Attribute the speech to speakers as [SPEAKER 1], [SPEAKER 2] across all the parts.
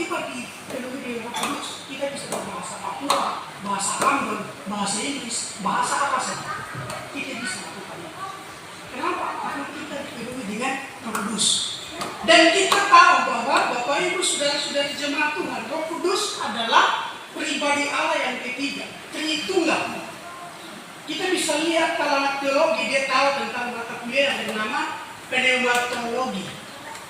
[SPEAKER 1] tiba-tiba dipenuhi dengan Roh Kudus, kita bisa berbahasa Papua, bahasa Ambon, bahasa Inggris, bahasa apa saja. Kita bisa lakukan itu. Kenapa? Karena kita dipenuhi dengan Roh Kudus. Dan kita tahu bahwa Bapak Ibu saudara-saudari jemaat Tuhan, Roh Kudus adalah pribadi Allah yang ketiga, Tritunggal. Kita bisa lihat kalau anak teologi dia tahu tentang mata kuliah yang bernama pneumatologi.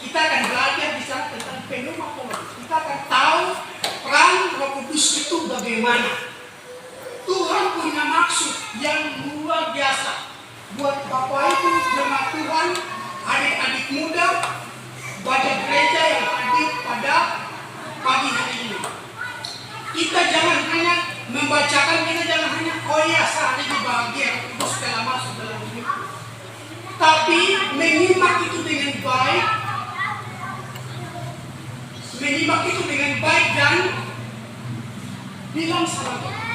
[SPEAKER 1] Kita akan belajar di sana tentang pneumatologi. Kita akan tahu peran Roh Kudus itu bagaimana. Tuhan punya maksud yang luar biasa buat Bapak Ibu jemaat Tuhan, adik-adik muda, wajah gereja yang hadir pada pagi hari ini. Kita jangan hanya membacakan, kita jangan hanya oh iya saat ini bahagia Roh Kudus telah masuk dalam hidupku, tapi menyimak itu dengan baik, dan bilang sama Tuhan,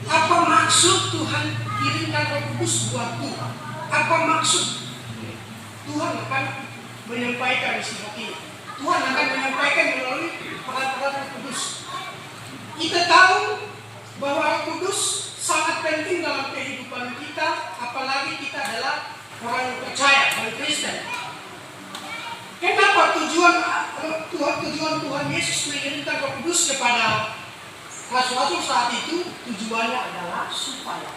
[SPEAKER 1] apa maksud Tuhan kirimkan Roh Kudus buat Tuhan? Apa maksud? Tuhan akan menyampaikan isi hati. Tuhan akan menyampaikan melalui peran-peran Roh Kudus. Kita tahu bahwa Roh Kudus sangat penting dalam kehidupan kita, apalagi kita adalah orang yang percaya, orang Kristen. Kenapa tujuan Tuhan Yesus mengirimkan Roh Kudus kepada rasul-rasul saat itu? Tujuannya adalah supaya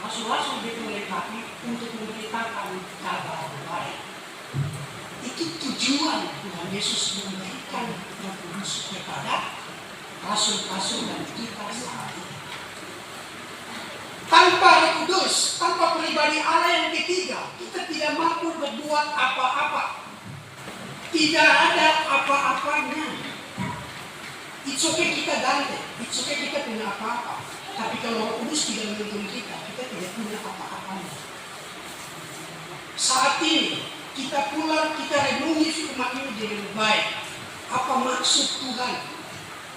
[SPEAKER 1] rasul-rasul diperlengkapi untuk memberitakan kabar baik. Itu tujuan Tuhan Yesus memberikan Roh Kudus kepada rasul-rasul dan kita saat ini. Tanpa Roh Kudus, tanpa pribadi Allah yang ketiga, kita tidak mampu berbuat apa-apa. Tidak ada apa-apanya. It's okay kita ganteng, it's okay kita punya apa-apa. Tapi kalau Roh Kudus tidak menuntun kita tidak punya apa-apanya. Saat ini kita pulang, kita renungi firman ini dengan baik. Apa maksud Tuhan?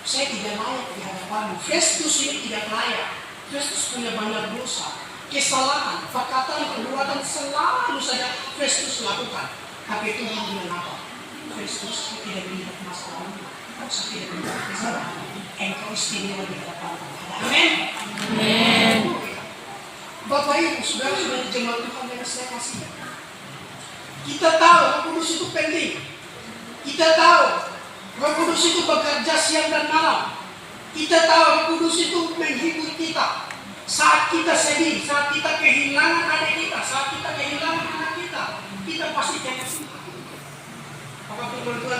[SPEAKER 1] Saya tidak layak di hadapanmu. Festus ini tidak layak. Festus punya banyak dosa, kesalahan, perkataan, perbuatan selalu saja Festus lakukan. Tapi Tuhan bilang apa? Festus tidak melihat masa lalu, saya tidak melihat kesalahan. Engkau istimewa di hadapan Tuhan. Amin.
[SPEAKER 2] Amin.
[SPEAKER 1] Bapak Ibu, saudara-saudari jemaat Tuhan yang saya kasih. Kita tahu Roh Kudus itu penting. Kita tahu Roh Kudus itu bekerja siang dan malam. Kita tahu Roh Kudus itu menghibur kita. Saat kita sedih, saat kita kehilangan adik kita, saat kita kehilangan anak kita pasti cari Tuhan. Apapun Tuhan